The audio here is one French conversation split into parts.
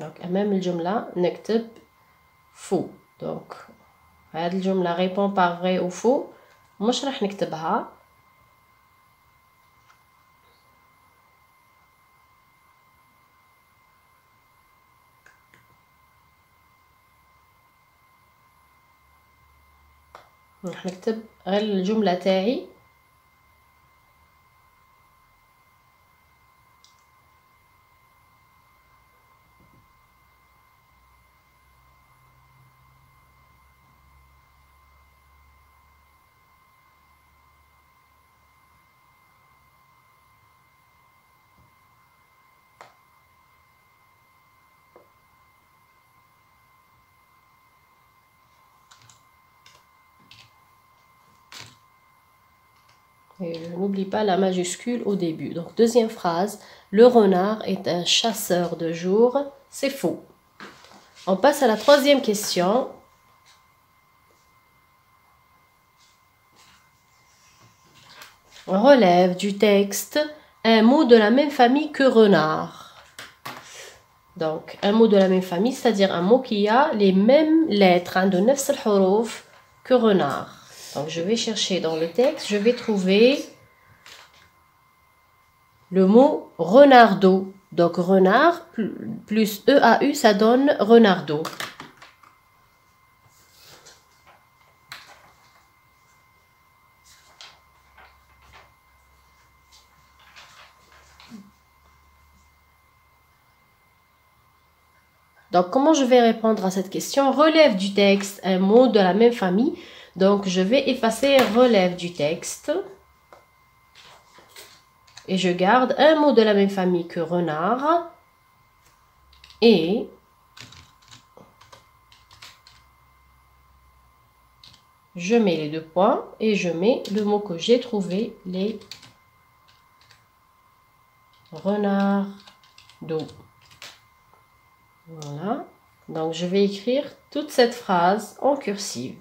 Donc أمام الجملة نكتب faux. Donc هذه الجملة répond par vrai ou faux مش راح نكتبها. راح نكتب غير الجملة تاعي. Et je n'oublie pas la majuscule au début. Donc, deuxième phrase. Le renard est un chasseur de jour. C'est faux. On passe à la troisième question. On relève du texte un mot de la même famille que renard. Donc, un mot de la même famille, c'est-à-dire un mot qui a les mêmes lettres, de نفس الحروف que renard. Donc, je vais chercher dans le texte, je vais trouver le mot renardeau. Donc, renard plus EAU, ça donne renardeau. Donc, comment je vais répondre à cette question? Relève du texte un mot de la même famille. Donc, je vais effacer relève du texte. Et je garde un mot de la même famille que renard. Et je mets les deux points et je mets le mot que j'ai trouvé, les renardeaux. Voilà. Donc, je vais écrire toute cette phrase en cursive.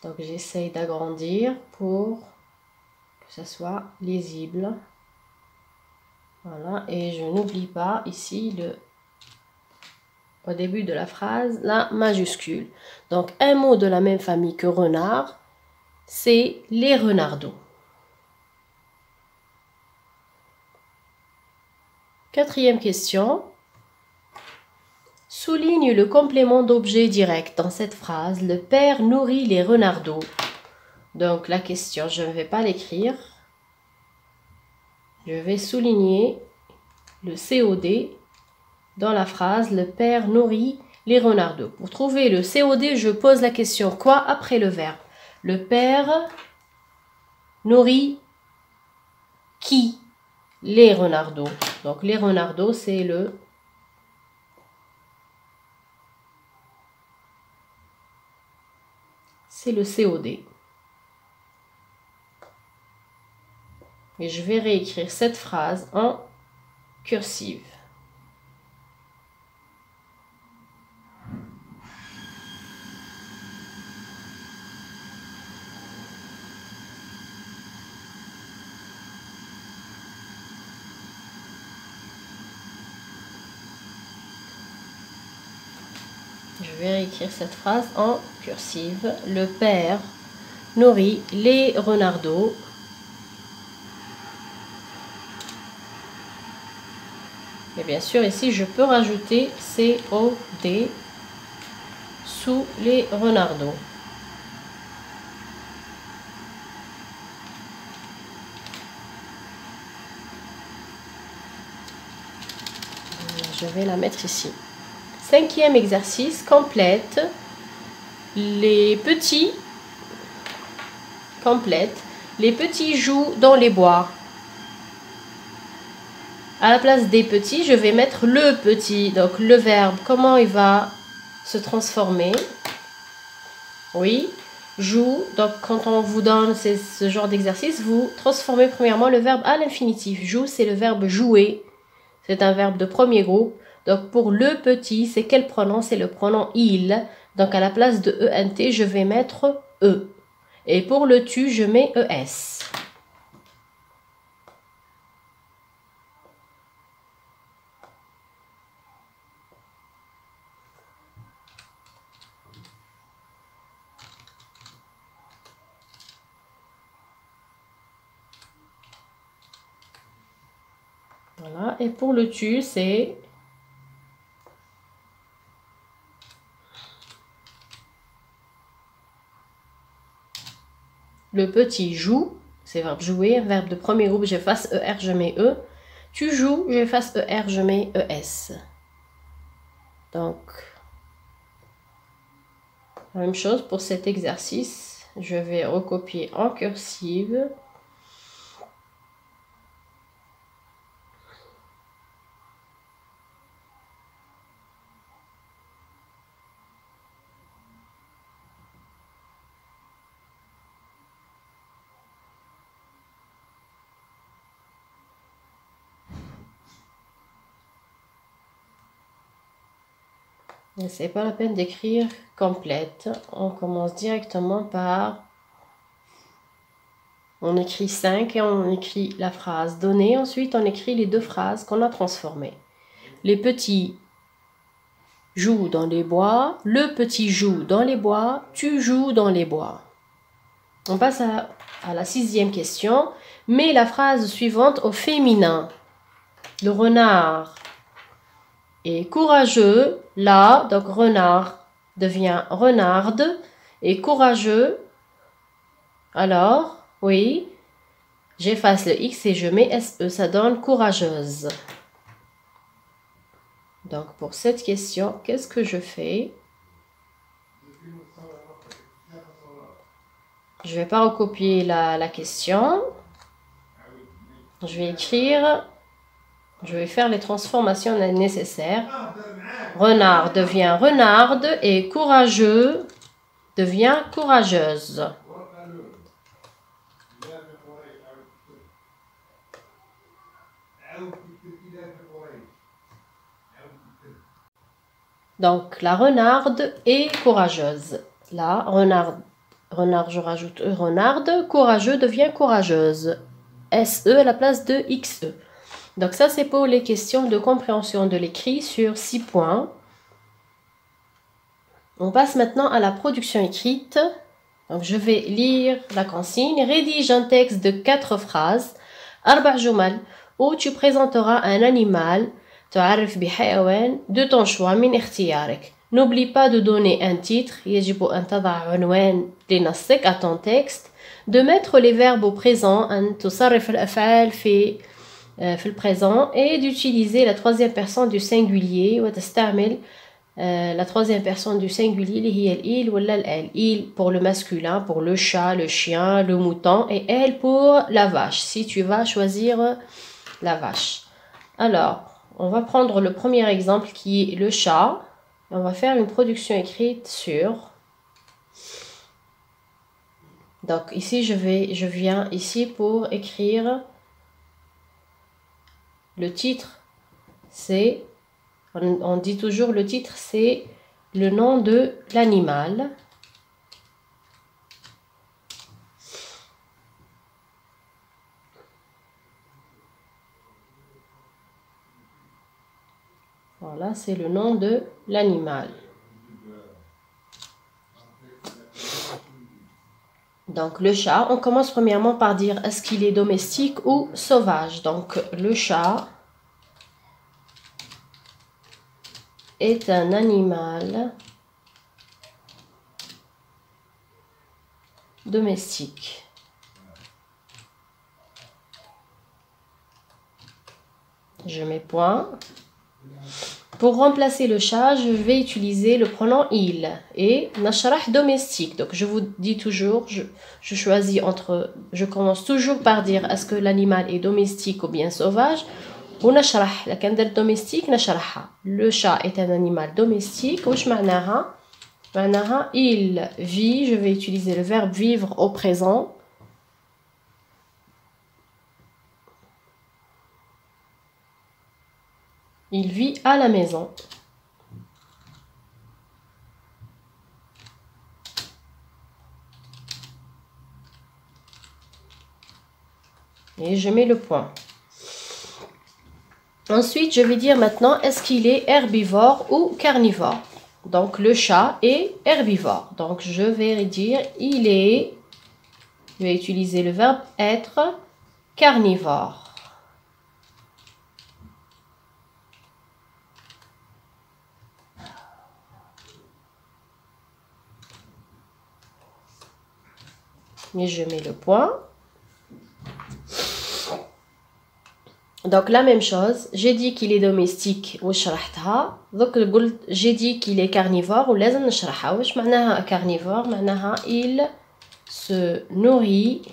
Donc, j'essaye d'agrandir pour que ça soit lisible. Voilà. Et je n'oublie pas ici, au début de la phrase, la majuscule. Donc, un mot de la même famille que renard, c'est les renardeaux. Quatrième question. Souligne le complément d'objet direct dans cette phrase. Le père nourrit les renardeaux. Donc la question, je ne vais pas l'écrire. Je vais souligner le COD dans la phrase. Le père nourrit les renardeaux. Pour trouver le COD, je pose la question quoi après le verbe? Le père nourrit qui? Les renardeaux. Donc les renardeaux, c'est le COD. Et je vais réécrire cette phrase en cursive. Je vais réécrire cette phrase en cursive. Le père nourrit les renardeaux. Et bien sûr, ici, je peux rajouter COD sous les renardeaux. Je vais la mettre ici. Cinquième exercice, complète les petits. Complète. Les petits jouent dans les bois. À la place des petits, je vais mettre le petit. Donc le verbe, comment il va se transformer? Oui, joue. Donc quand on vous donne ce genre d'exercice, vous transformez premièrement le verbe à l'infinitif. Joue, c'est le verbe jouer. C'est un verbe de premier groupe. Donc, pour le petit, c'est quel pronom? C'est le pronom il. Donc, à la place de ENT, je vais mettre E. Et pour le tu, je mets ES. Voilà. Et pour le tu, c'est... Le petit joue, c'est verbe jouer, verbe de premier groupe, j'efface ER, je mets E. Tu joues, j'efface ER, je mets ES. Donc, la même chose pour cet exercice. Je vais recopier en cursive. C'est pas la peine d'écrire complète. On commence directement par... On écrit 5 et on écrit la phrase donnée. Ensuite, on écrit les deux phrases qu'on a transformées. Les petits jouent dans les bois. Le petit joue dans les bois. Tu joues dans les bois. On passe à la 6e question. Mets la phrase suivante au féminin. Le renard est courageux. Là, donc renard devient renarde. Et courageux, alors, oui, j'efface le X et je mets SE. Ça donne courageuse. Donc, pour cette question, qu'est-ce que je fais? Je ne vais pas recopier la question. Je vais écrire... Je vais faire les transformations nécessaires. Renard devient renarde et courageux devient courageuse. Donc, la renarde est courageuse. Là, renard, je rajoute E, renarde. Courageux devient courageuse. SE à la place de XE. Donc ça, c'est pour les questions de compréhension de l'écrit sur 6 points. On passe maintenant à la production écrite. Donc je vais lire la consigne. Rédige un texte de 4 phrases. 4 jumal où tu présenteras un animal de ton choix من اختيارك. N'oublie pas de donner un titre. يجب أن تضع عنوان لنصك à ton texte. De mettre les verbes au présent. أن تصرف الأفعال في le présent et d'utiliser la troisième personne du singulier la troisième personne du singulier il ou elle. Il pour le masculin, pour le chat, le chien, le mouton et elle pour la vache si tu vas choisir la vache. Alors on va prendre le premier exemple qui est le chat et on va faire une production écrite sur... Donc ici je viens ici pour écrire le titre, c'est, on dit toujours le titre, c'est le nom de l'animal. Voilà, c'est le nom de l'animal. Donc le chat, on commence premièrement par dire est-ce qu'il est domestique ou sauvage. Donc le chat est un animal domestique. Je mets point. Pour remplacer le chat, je vais utiliser le pronom il et nashrah domestique. Donc je vous dis toujours, je choisis entre, je commence toujours par dire est-ce que l'animal est domestique ou bien sauvage. Ou nashrah, la candidate domestique nashrah. Le chat est un animal domestique. Wesh ma'naha? Ma'naha il vit. Je vais utiliser le verbe vivre au présent. Il vit à la maison. Et je mets le point. Ensuite, je vais dire maintenant, est-ce qu'il est herbivore ou carnivore? Donc, le chat est herbivore. Donc, je vais dire, il est, je vais utiliser le verbe être, carnivore. Et je mets le point. Donc la même chose, j'ai dit qu'il est domestique وشرحتها. Donc j'ai dit qu'il est carnivore ولازم نشرحها. واش معناها carnivore؟ معناها il se nourrit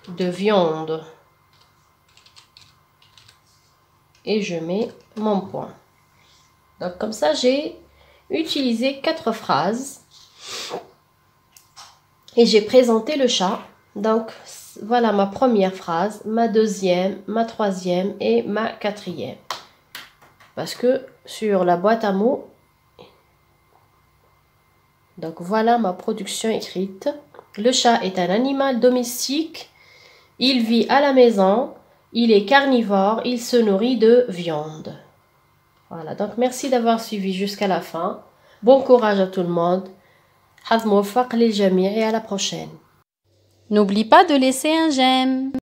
de viande. Et je mets mon point. Donc comme ça j'ai utilisé 4 phrases. Et j'ai présenté le chat. Donc voilà ma première phrase, ma deuxième, ma troisième et ma quatrième. Parce que sur la boîte à mots, donc voilà ma production écrite. Le chat est un animal domestique. Il vit à la maison. Il est carnivore. Il se nourrit de viande. Voilà, donc merci d'avoir suivi jusqu'à la fin. Bon courage à tout le monde. حظ موفق للجميع et à la prochaine. N'oublie pas de laisser un j'aime.